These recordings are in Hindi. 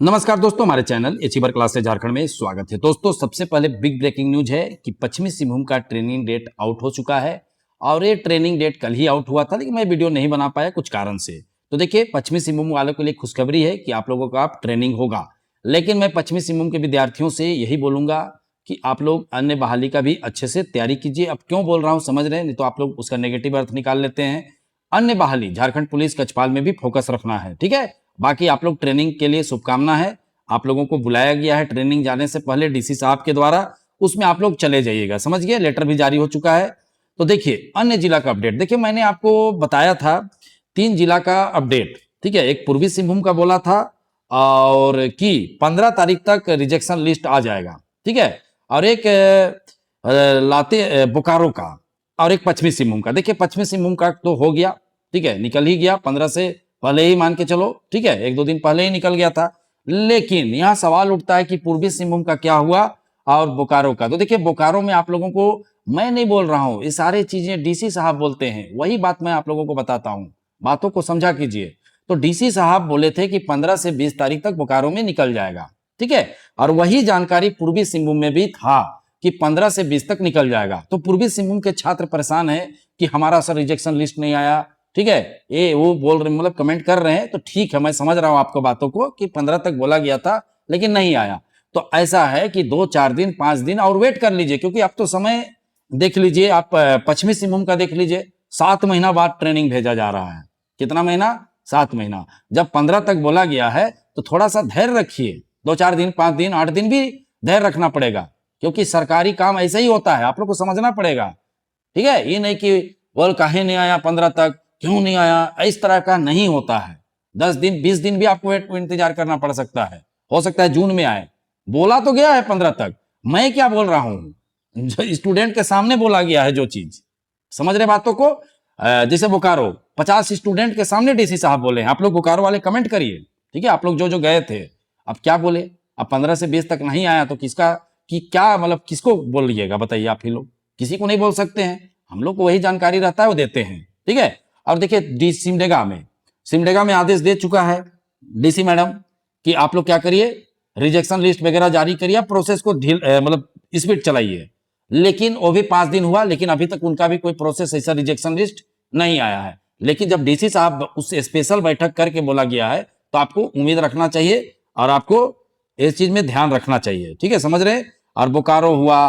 नमस्कार दोस्तों, हमारे चैनल एचीवर क्लास से झारखंड में स्वागत है। दोस्तों, सबसे पहले बिग ब्रेकिंग न्यूज है कि पश्चिमी सिंहभूम का ट्रेनिंग डेट आउट हो चुका है और ये ट्रेनिंग डेट कल ही आउट हुआ था, लेकिन मैं वीडियो नहीं बना पाया कुछ कारण से। तो देखिए, पश्चिमी सिंहभूम वालों के लिए खुशखबरी है कि आप लोगों का अब ट्रेनिंग होगा, लेकिन मैं पश्चिमी सिंहभूम के विद्यार्थियों से यही बोलूंगा कि आप लोग अन्य बहाली का भी अच्छे से तैयारी कीजिए। अब क्यों बोल रहा हूँ समझ रहे हैं, नहीं तो आप लोग उसका नेगेटिव अर्थ निकाल लेते हैं। अन्य बहाली झारखंड पुलिस कचपाल में भी फोकस रखना है, ठीक है। बाकी आप लोग ट्रेनिंग के लिए शुभकामना है। आप लोगों को बुलाया गया है ट्रेनिंग जाने से पहले डीसी साहब के द्वारा, उसमें आप लोग चले जाइएगा, समझ गए। लेटर भी जारी हो चुका है। तो देखिए, अन्य जिला का अपडेट देखिए, मैंने आपको बताया था 3 जिला का अपडेट, ठीक है। एक पूर्वी सिंहभूम का बोला था और कि 15 तारीख तक रिजेक्शन लिस्ट आ जाएगा, ठीक है। और एक बोकारो का और एक पश्चिमी सिंहभूम का। देखिए, पश्चिमी सिंहभूम का तो हो गया, ठीक है, निकल ही गया 15 से पहले ही मान के चलो, ठीक है, 1-2 दिन पहले ही निकल गया था। लेकिन यहां सवाल उठता है कि पूर्वी सिंहभूम का क्या हुआ और बोकारो का। तो देखिए, बोकारो में आप लोगों को मैं नहीं बोल रहा हूं, ये सारी चीजें डीसी साहब बोलते हैं, वही बात मैं आप लोगों को बताता हूं, बातों को समझा कीजिए। तो डीसी साहब बोले थे कि 15 से 20 तारीख तक बोकारो में निकल जाएगा, ठीक है। और वही जानकारी पूर्वी सिंहभूम में भी था कि 15 से 20 तक निकल जाएगा। तो पूर्वी सिंहभूम के छात्र परेशान है कि हमारा सर रिजेक्शन लिस्ट नहीं आया, ठीक है। ये वो बोल रहे, मतलब कमेंट कर रहे हैं। तो ठीक है, मैं समझ रहा हूं आपको बातों को कि 15 तक बोला गया था लेकिन नहीं आया। तो ऐसा है कि 2-4 दिन 5 दिन और वेट कर लीजिए, क्योंकि अब तो समय देख लीजिए आप, पश्चिमी सिंहभूम का देख लीजिए, 7 महीना बाद ट्रेनिंग भेजा जा रहा है। कितना महीना? 7 महीना। जब 15 तक बोला गया है तो थोड़ा सा धैर्य रखिए। 2-4 दिन 5 दिन 8 दिन भी धैर्य रखना पड़ेगा, क्योंकि सरकारी काम ऐसे ही होता है, आप लोग को समझना पड़ेगा, ठीक है। ये नहीं कि बोल काहे नहीं आया 15 तक, क्यों नहीं आया, इस तरह का नहीं होता है। 10 दिन 20 दिन भी आपको इंतजार करना पड़ सकता है, हो सकता है जून में आए। बोला तो गया है 15 तक, मैं क्या बोल रहा हूं, स्टूडेंट के सामने बोला गया है जो चीज, समझ रहे बातों को। जैसे बोकारो 50 स्टूडेंट के सामने डीसी साहब बोले हैं। आप लोग बोकारो वाले कमेंट करिए, ठीक है, आप लोग जो जो गए थे। अब क्या बोले, अब 15 से 20 तक नहीं आया तो किसका कि क्या, मतलब किसको बोलिएगा बताइए। आप ही लोग किसी को नहीं बोल सकते हैं, हम लोग को वही जानकारी रहता है वो देते हैं, ठीक है। और देखिए, सिमडेगा में आदेश दे चुका है डीसी मैडम कि आप लोग क्या करिए, रिजेक्शन लिस्ट वगैरह जारी करिए, प्रोसेस को मतलब स्पीड चलाइए। लेकिन वो भी 5 दिन हुआ, लेकिन अभी तक उनका भी कोई प्रोसेस ऐसा रिजेक्शन लिस्ट नहीं आया है। लेकिन जब डीसी साहब उस स्पेशल बैठक करके बोला गया है तो आपको उम्मीद रखना चाहिए और आपको इस चीज में ध्यान रखना चाहिए, ठीक है, समझ रहे। और बोकारो हुआ,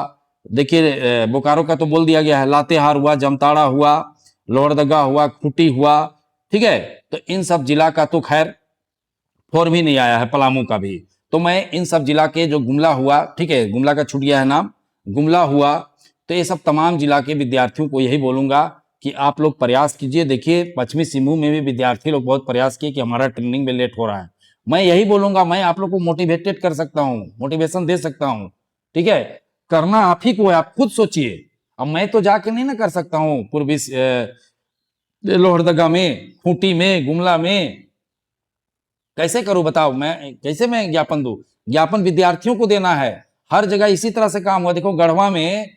देखिए बोकारो का तो बोल दिया गया है, लातेहार हुआ, जामताड़ा हुआ, लोहरदगा हुआ, खूंटी हुआ, ठीक है। तो इन सब जिला का तो खैर फॉर्म ही नहीं आया है, पलामू का भी। तो मैं इन सब जिला के, जो गुमला हुआ, ठीक है, गुमला का छूट गया है नाम, गुमला हुआ, तो ये सब तमाम जिला के विद्यार्थियों को यही बोलूंगा कि आप लोग प्रयास कीजिए। देखिए, पश्चिमी सिंहभूम में भी विद्यार्थी लोग बहुत प्रयास किए कि हमारा ट्रेनिंग में लेट हो रहा है। मैं यही बोलूंगा, मैं आप लोग को मोटिवेटेड कर सकता हूँ, मोटिवेशन दे सकता हूँ, ठीक है। करना आप ही को है, आप खुद सोचिए। अब मैं तो जाके नहीं ना कर सकता हूँ पूर्वी लोहरदगा में, खूंटी में, गुमला में, कैसे करूं बताओ। मैं ज्ञापन दूं? ज्ञापन विद्यार्थियों को देना है। हर जगह इसी तरह से काम हुआ। देखो, गढ़वा में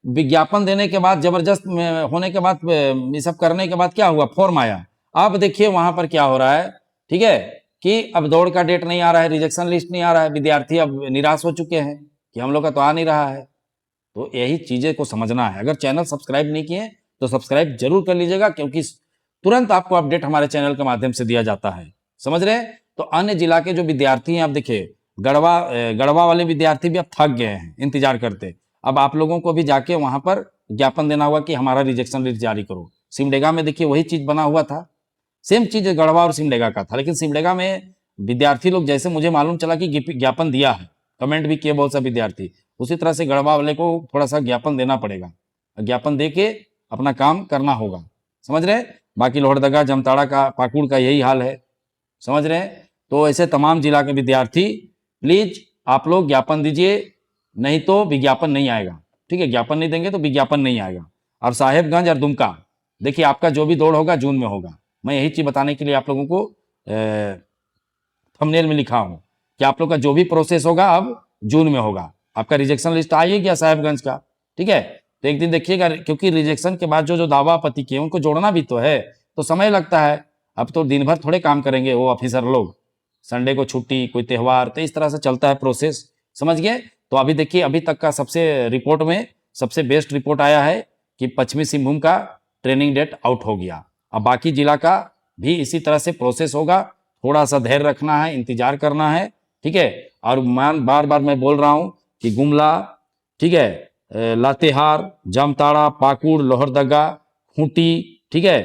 विज्ञापन देने के बाद, जबरदस्त होने के बाद, ये सब करने के बाद क्या हुआ, फॉर्म आया। अब देखिए वहां पर क्या हो रहा है, ठीक है, कि अब दौड़ का डेट नहीं आ रहा है, रिजेक्शन लिस्ट नहीं आ रहा है, विद्यार्थी अब निराश हो चुके हैं कि हम लोग का तो आ नहीं रहा है। तो यही चीजें को समझना है। अगर चैनल सब्सक्राइब नहीं किए तो सब्सक्राइब जरूर कर लीजिएगा, क्योंकि तुरंत आपको अपडेट हमारे चैनल के माध्यम से दिया जाता है, समझ रहे हैं। तो अन्य जिला के जो विद्यार्थी हैं, आप देखिए, गढ़वा वाले विद्यार्थी भी अब थक गए हैं इंतजार करते। अब आप लोगों को भी जाके वहां पर ज्ञापन देना होगा कि हमारा रिजेक्शन लिस्ट जारी करो। सिमडेगा में देखिए वही चीज बना हुआ था, सेम चीज गढ़वा और सिमडेगा का था। लेकिन सिमडेगा में विद्यार्थी लोग, जैसे मुझे मालूम चला कि ज्ञापन दिया है, कमेंट भी किए बहुत से विद्यार्थी, उसी तरह से गढ़वा वाले को थोड़ा सा ज्ञापन देना पड़ेगा, ज्ञापन दे के अपना काम करना होगा, समझ रहे। बाकी लोहरदगा, जामताड़ा का, पाकुड़ का यही हाल है, समझ रहे हैं। तो ऐसे तमाम जिला के विद्यार्थी प्लीज आप लोग ज्ञापन दीजिए, नहीं तो विज्ञापन नहीं आएगा, ठीक है। ज्ञापन नहीं देंगे तो विज्ञापन नहीं आएगा। और साहेबगंज और दुमका, देखिए आपका जो भी दौड़ होगा जून में होगा। मैं यही चीज बताने के लिए आप लोगों को थंबनेल में लिखा हूं कि आप लोग का जो भी प्रोसेस होगा अब जून में होगा। आपका रिजेक्शन लिस्ट आ ही गया साहेबगंज का, ठीक है। तो एक दिन देखिएगा, क्योंकि रिजेक्शन के बाद जो जो दावा आपत्ति किए उनको जोड़ना भी तो है, तो समय लगता है। अब तो दिन भर थोड़े काम करेंगे वो ऑफिसर लोग, संडे को छुट्टी, कोई त्योहार, तो इस तरह से चलता है प्रोसेस, समझ गए। तो अभी देखिए अभी तक का सबसे रिपोर्ट में सबसे बेस्ट रिपोर्ट आया है कि पश्चिमी सिंहभूम का ट्रेनिंग डेट आउट हो गया। अब बाकी जिला का भी इसी तरह से प्रोसेस होगा, थोड़ा सा धैर्य रखना है, इंतजार करना है, ठीक है। और बार बार मैं बोल रहा हूं कि गुमला, ठीक है, लातेहार, जामताड़ा, पाकुड़, लोहरदगा, खूंटी, ठीक है,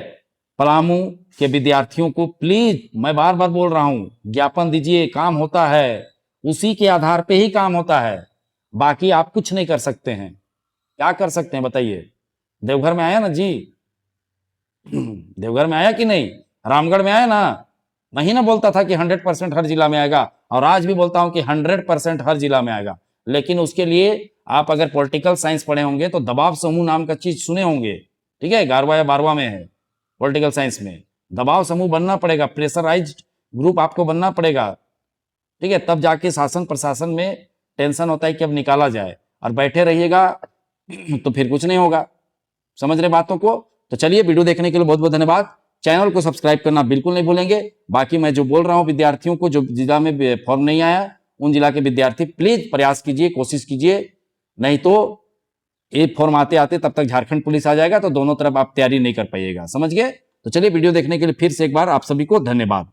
पलामू के विद्यार्थियों को प्लीज मैं बार बार बोल रहा हूं, ज्ञापन दीजिए, काम होता है, उसी के आधार पे ही काम होता है, बाकी आप कुछ नहीं कर सकते हैं। क्या कर सकते हैं बताइए? देवघर में आया ना जी, देवघर में आया कि नहीं, रामगढ़ में आया ना, नहीं ना बोलता था कि 100% हर जिला में आएगा, और आज भी बोलता हूं कि 100% हर जिला में आएगा। लेकिन उसके लिए आप अगर पॉलिटिकल साइंस पढ़े होंगे तो दबाव समूह नाम का चीज सुने होंगे, ठीक है, 11वां या 12वां में है पॉलिटिकल साइंस में। दबाव समूह बनना पड़ेगा, प्रेशराइज्ड ग्रुप आपको बनना पड़ेगा, ठीक है, तब जाके शासन प्रशासन में टेंशन होता है कि अब निकाला जाए, और बैठे रहिएगा तो फिर कुछ नहीं होगा। समझ रहे बातों को? तो चलिए, वीडियो देखने के लिए बहुत बहुत धन्यवाद। चैनल को सब्सक्राइब करना बिल्कुल नहीं भूलेंगे। बाकी मैं जो बोल रहा हूं विद्यार्थियों को, जो जिला में फॉर्म नहीं आया उन जिला के विद्यार्थी प्लीज प्रयास कीजिए, कोशिश कीजिए, नहीं तो ये फॉर्म आते आते तब तक झारखंड पुलिस आ जाएगा, तो दोनों तरफ आप तैयारी नहीं कर पाइएगा। समझ गए? तो चलिए, वीडियो देखने के लिए फिर से एक बार आप सभी को धन्यवाद।